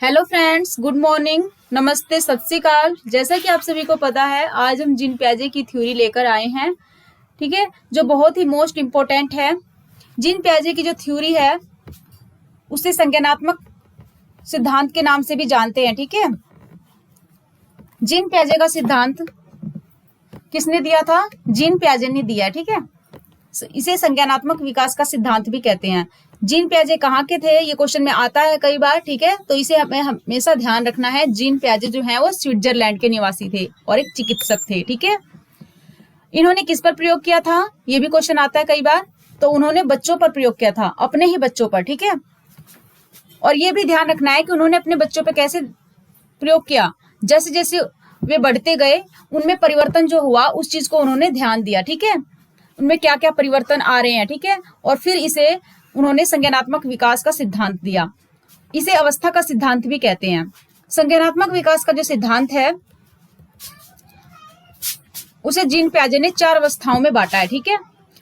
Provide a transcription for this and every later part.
Hello friends, good morning, नमस्ते, सत श्री अकाल। जैसा कि आप सभी को पता है, आज हम जीन पियाजे की थ्योरी लेकर आए हैं। ठीक है, जो बहुत ही मोस्ट इम्पोर्टेंट है। जीन पियाजे की जो थ्योरी है उसे संज्ञानात्मक सिद्धांत के नाम से भी जानते हैं। ठीक है, जीन पियाजे का सिद्धांत किसने दिया था? जीन पियाजे ने दिया है। ठीक है, इसे संज्ञानात्मक विकास का सिद्धांत भी कहते हैं। जीन पियाजे कहाँ के थे, ये क्वेश्चन में आता है कई बार। ठीक है, तो इसे हमें हमेशा ध्यान रखना है। जीन पियाजे जो है वो स्विट्जरलैंड के निवासी थे और एक चिकित्सक थे। ठीक है, इन्होंने किस पर प्रयोग किया था, ये भी क्वेश्चन आता है कई बार। तो उन्होंने बच्चों पर प्रयोग किया था, अपने ही बच्चों पर। ठीक है, और ये भी ध्यान रखना है कि उन्होंने अपने बच्चों पर कैसे प्रयोग किया। जैसे जैसे वे बढ़ते गए उनमें परिवर्तन जो हुआ उस चीज को उन्होंने ध्यान दिया। ठीक है, उनमें क्या क्या परिवर्तन आ रहे हैं। ठीक है, और फिर इसे उन्होंने संज्ञानात्मक विकास का सिद्धांत दिया। इसे अवस्था का सिद्धांत भी कहते हैं। संज्ञानात्मक विकास का जो सिद्धांत है उसे जीन पियाजे ने 4 अवस्थाओं में बांटा है। ठीक है,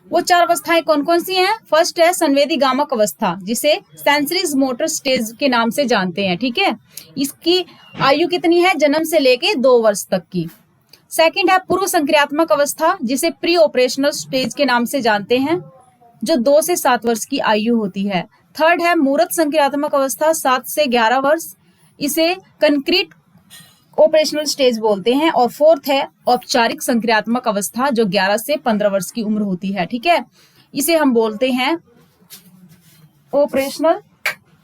वो 4 अवस्थाएं कौन कौन सी हैं? फर्स्ट है संवेदी गामक अवस्था, जिसे सेंसरीज मोटर स्टेज के नाम से जानते हैं। ठीक है, इसकी आयु कितनी है? जन्म से लेके 2 वर्ष तक की। सेकंड है पूर्व संक्रियात्मक अवस्था, जिसे प्री ऑपरेशनल स्टेज के नाम से जानते हैं, जो 2 से 7 वर्ष की आयु होती है। थर्ड है मूर्त संक्रियात्मक अवस्था, 7 से 11 वर्ष, इसे कंक्रीट ऑपरेशनल स्टेज बोलते हैं। और फोर्थ है औपचारिक संक्रियात्मक अवस्था, जो 11 से 15 वर्ष की उम्र होती है। ठीक है, इसे हम बोलते हैं ऑपरेशनल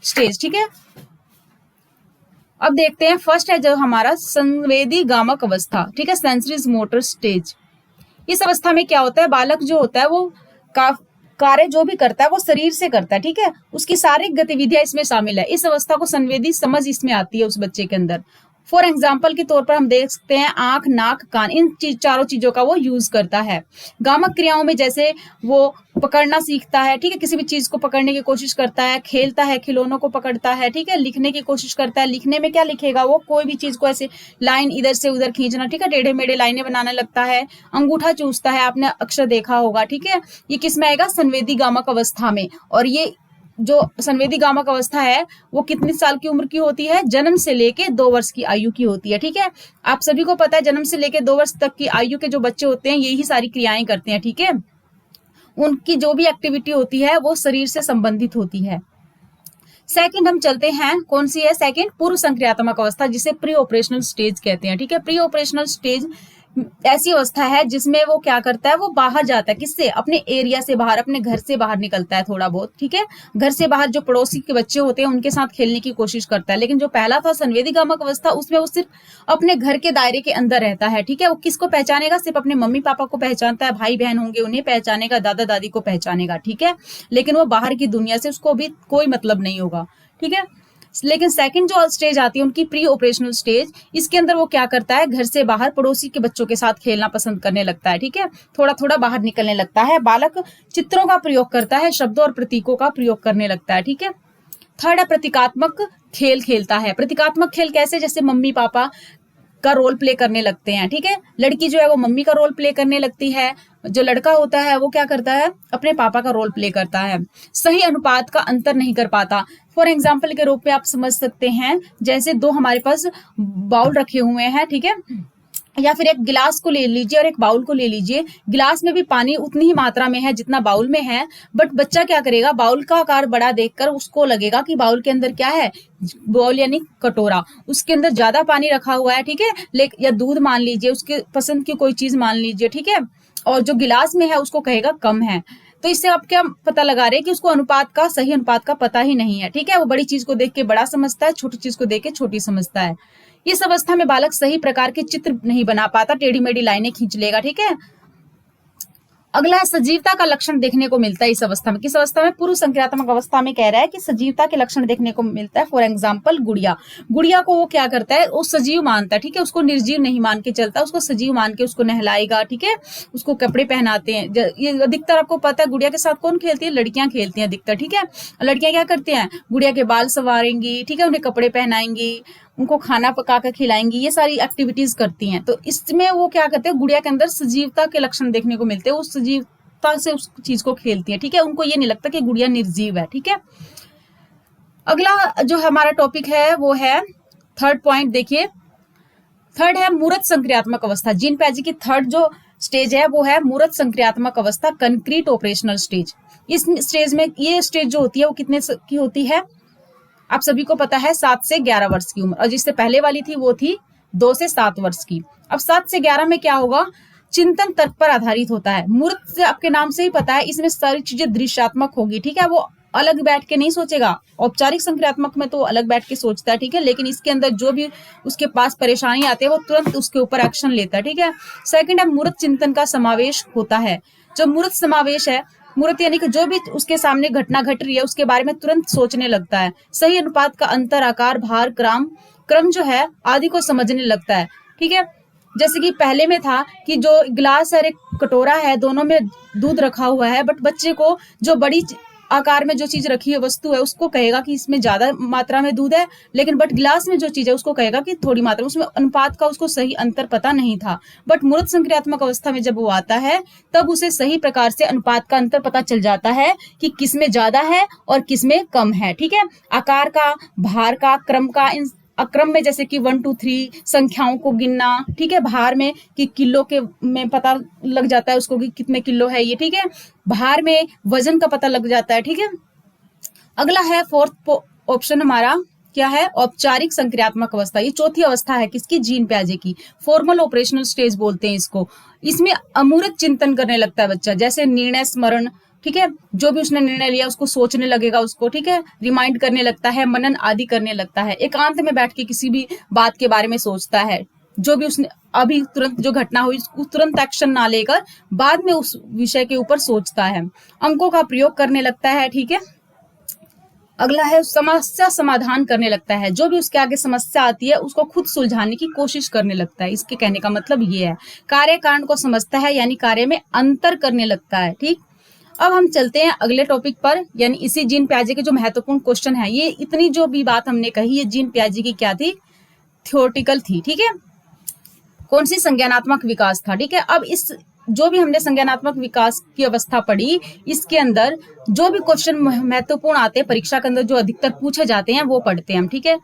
स्टेज। ठीक है, अब देखते हैं फर्स्ट है जो हमारा संवेदी गामक अवस्था। ठीक है, सेंसरीज मोटर स्टेज। इस अवस्था में क्या होता है? बालक जो होता है वो कार्य जो भी करता है वो शरीर से करता है। ठीक है, उसकी सारी गतिविधियां इसमें शामिल है। इस अवस्था को संवेदी समझ इसमें आती है उस बच्चे के अंदर। फॉर एग्जाम्पल के तौर पर हम देख सकते हैं आंख, नाक, कान, इन चारों चीजों का वो यूज करता है। गामक क्रियाओं में जैसे वो पकड़ना सीखता है। ठीक है, किसी भी चीज को पकड़ने की कोशिश करता है, खेलता है, खिलौनों को पकड़ता है। ठीक है, लिखने की कोशिश करता है। लिखने में क्या लिखेगा वो? कोई भी चीज को ऐसे लाइन इधर से उधर खींचना। ठीक है, टेढ़े मेढ़े लाइनें बनाने लगता है। अंगूठा चूसता है, आपने अक्षर देखा होगा। ठीक है, ये किस में आएगा? संवेदी गामक अवस्था में। और ये जो संवेदी गामक अवस्था है वो कितने साल की उम्र की होती है? जन्म से लेके 2 वर्ष की आयु की होती है। ठीक है, आप सभी को पता है जन्म से लेके 2 वर्ष तक की आयु के जो बच्चे होते हैं यही सारी क्रियाएं करते हैं। ठीक है, उनकी जो भी एक्टिविटी होती है वो शरीर से संबंधित होती है। सेकंड हम चलते हैं, कौन सी है सेकंड? पूर्व संक्रियात्मक अवस्था, जिसे प्री ऑपरेशनल स्टेज कहते हैं। ठीक है, प्री ऑपरेशनल स्टेज ऐसी अवस्था है जिसमें वो क्या करता है? वो बाहर जाता है। किससे? अपने एरिया से बाहर, अपने घर से बाहर निकलता है थोड़ा बहुत। ठीक है, घर से बाहर जो पड़ोसी के बच्चे होते हैं उनके साथ खेलने की कोशिश करता है। लेकिन जो पहला था संवेदी गामक अवस्था, उसमें वो सिर्फ अपने घर के दायरे के अंदर रहता है। ठीक है, वो किसको पहचानेगा? सिर्फ अपने मम्मी पापा को पहचानता है, भाई बहन होंगे उन्हें पहचानेगा, दादा दादी को पहचानेगा। ठीक है, लेकिन वो बाहर की दुनिया से उसको भी कोई मतलब नहीं होगा। ठीक है, लेकिन सेकंड जो स्टेज आती है उनकी प्री ऑपरेशनल स्टेज, इसके अंदर वो क्या करता है? घर से बाहर पड़ोसी के बच्चों के साथ खेलना पसंद करने लगता है। ठीक है, थोड़ा थोड़ा बाहर निकलने लगता है। बालक चित्रों का प्रयोग करता है, शब्दों और प्रतीकों का प्रयोग करने लगता है। ठीक है, थर्ड है प्रतीकात्मक खेल खेलता है। प्रतीकात्मक खेल कैसे? जैसे मम्मी पापा का रोल प्ले करने लगते हैं। ठीक है, लड़की जो है वो मम्मी का रोल प्ले करने लगती है, जो लड़का होता है वो क्या करता है? अपने पापा का रोल प्ले करता है। सही अनुपात का अंतर नहीं कर पाता। फॉर एग्जाम्पल के रूप में आप समझ सकते हैं, जैसे 2 हमारे पास बाउल रखे हुए हैं। ठीक है, या फिर एक गिलास को ले लीजिए और एक बाउल को ले लीजिए। गिलास में भी पानी उतनी ही मात्रा में है जितना बाउल में है, बट बच्चा क्या करेगा? बाउल का आकार बड़ा देखकर उसको लगेगा कि बाउल के अंदर क्या है? बाउल यानी कटोरा, उसके अंदर ज्यादा पानी रखा हुआ है। ठीक है, या दूध मान लीजिए, उसके पसंद की कोई चीज मान लीजिए। ठीक है, और जो गिलास में है उसको कहेगा कम है। तो इससे आप क्या पता लगा रहे हैं कि उसको अनुपात का, सही अनुपात का पता ही नहीं है। ठीक है, वो बड़ी चीज को देख के बड़ा समझता है, छोटी चीज को देख के छोटी समझता है। इस अवस्था में बालक सही प्रकार के चित्र नहीं बना पाता, टेढ़ी मेढ़ी लाइनें खींच लेगा। ठीक है, अगला सजीवता का लक्षण देखने को मिलता है इस अवस्था में। किस अवस्था में? पूर्व संक्रियात्मक अवस्था में कह रहा है कि सजीवता के लक्षण देखने को मिलता है। फॉर एग्जाम्पल गुड़िया, गुड़िया को वो क्या करता है? वो सजीव मानता है। ठीक है, उसको निर्जीव नहीं मान के चलता, उसको सजीव मान के उसको नहलाएगा। ठीक है, उसको कपड़े पहनाते हैं। ये अधिकतर आपको पता है गुड़िया के साथ कौन खेलती है? लड़कियां खेलती हैं अधिकतर। ठीक है, लड़कियां क्या करती हैं? गुड़िया के बाल संवारेंगी। ठीक है, उन्हें कपड़े पहनाएंगी, उनको खाना पका कर खिलाएंगी, ये सारी एक्टिविटीज करती हैं। तो इसमें वो क्या करते हैं? गुड़िया के अंदर सजीवता के लक्षण देखने को मिलते हैं। वो सजीवता से उस चीज को खेलती है। ठीक है, उनको ये नहीं लगता कि गुड़िया निर्जीव है। ठीक है, अगला जो हमारा टॉपिक है वो है थर्ड पॉइंट। देखिए, थर्ड है मूर्त संक्रियात्मक अवस्था। जीन पैजी की थर्ड जो स्टेज है वो है मूर्त संक्रियात्मक अवस्था, कंक्रीट ऑपरेशनल स्टेज। इस स्टेज में, ये स्टेज जो होती है वो कितने की होती है? आप सभी को पता है 7 से 11 वर्ष की उम्र, और जिससे पहले वाली थी वो थी 2 से 7 वर्ष की। अब 7 से 11 में क्या होगा? चिंतन तर्क पर आधारित होता है। मूर्त से आपके नाम से ही पता है, इसमें सारी चीजें दृश्यात्मक होगी, ठीक है। वो अलग बैठ के नहीं सोचेगा। औपचारिक संक्रियात्मक में तो अलग बैठ के सोचता है, ठीक है, लेकिन इसके अंदर जो भी उसके पास परेशानी आती है वो तुरंत उसके ऊपर एक्शन लेता है, ठीक है। सेकंड है मूर्त चिंतन का समावेश होता है। जो मूर्त समावेश है, मूर्त यानी कि जो भी उसके सामने घटना घट रही है उसके बारे में तुरंत सोचने लगता है। सही अनुपात का अंतर, आकार, भार, क्रम जो है आदि को समझने लगता है, ठीक है। जैसे कि पहले में था कि जो गिलास और एक कटोरा है, दोनों में दूध रखा हुआ है, बट बच्चे को जो बड़ी आकार में जो चीज रखी है, वस्तु है, उसको कहेगा कि इसमें ज्यादा मात्रा में दूध है, लेकिन बट गिलास में जो चीज है उसको कहेगा कि थोड़ी मात्रा में। उसमें अनुपात का उसको सही अंतर पता नहीं था। बट मूर्त संक्रियात्मक अवस्था में जब वो आता है तब उसे सही प्रकार से अनुपात का अंतर पता चल जाता है कि किसमें ज्यादा है और किसमें कम है, ठीक है। आकार का, भार का, क्रम का, इन अक्रम में जैसे कि 1 2 3 संख्याओं को गिनना, ठीक है। भार में कि किलो के में पता लग जाता है उसको कि कितने किलो है ये, ठीक है। भार में वजन का पता लग जाता है, ठीक है। अगला है फोर्थ ऑप्शन हमारा, क्या है? औपचारिक संक्रियात्मक अवस्था। ये चौथी अवस्था है किसकी? जीन प्याजे की। फॉर्मल ऑपरेशनल स्टेज बोलते हैं इसको। इसमें अमूर्त चिंतन करने लगता है बच्चा, जैसे निर्णय स्मरण, ठीक है। जो भी उसने निर्णय लिया उसको सोचने लगेगा उसको, ठीक है। रिमाइंड करने लगता है, मनन आदि करने लगता है। एकांत में बैठ के किसी भी बात के बारे में सोचता है। जो भी उसने अभी तुरंत जो घटना हुई उसको तुरंत एक्शन ना लेकर बाद में उस विषय के ऊपर सोचता है। अंकों का प्रयोग करने लगता है, ठीक है। अगला है समस्या समाधान करने लगता है। जो भी उसके आगे समस्या आती है उसको खुद सुलझाने की कोशिश करने लगता है। इसके कहने का मतलब ये है। कार्य कारण को समझता है, यानी कार्य में अंतर करने लगता है, ठीक। अब हम चलते हैं अगले टॉपिक पर, यानी इसी जीन प्याजे के जो महत्वपूर्ण क्वेश्चन है। ये इतनी जो भी बात हमने कही, ये जीन प्याजे की क्या थी? थ्योरेटिकल थी, ठीक है। कौन सी? संज्ञानात्मक विकास था, ठीक है। अब इस जो भी हमने संज्ञानात्मक विकास की अवस्था पढ़ी, इसके अंदर जो भी क्वेश्चन महत्वपूर्ण आते हैं परीक्षा के अंदर, जो अधिकतर पूछे जाते हैं वो पढ़ते हैं हम, ठीक है।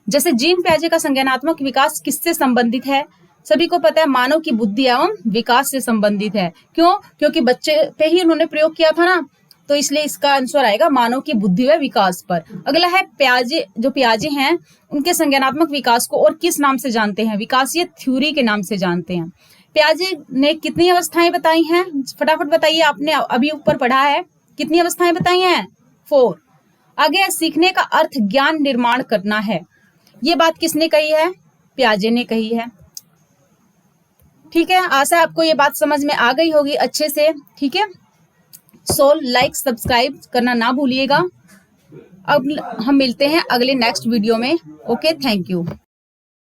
जैसे जीन प्याजे का संज्ञानात्मक विकास किससे संबंधित है? सभी को पता है, मानव की बुद्धि एवं विकास से संबंधित है। क्यों? क्योंकि बच्चे पे ही उन्होंने प्रयोग किया था ना, तो इसलिए इसका आंसर आएगा मानव की बुद्धि व विकास पर। अगला है प्याजे। जो प्याजे हैं उनके संज्ञानात्मक विकास को और किस नाम से जानते हैं? विकासीय थ्योरी के नाम से जानते हैं। प्याजे ने कितनी अवस्थाएं बताई हैं? फटाफट बताइए, आपने अभी ऊपर पढ़ा है, कितनी अवस्थाएं बताई हैं? 4। आगे, सीखने का अर्थ ज्ञान निर्माण करना है। ये बात किसने कही है? प्याजे ने कही है, ठीक है। आशा है आपको ये बात समझ में आ गई होगी अच्छे से, ठीक है। सो लाइक सब्सक्राइब करना ना भूलिएगा। अब हम मिलते हैं अगले नेक्स्ट वीडियो में। Okay, thank you.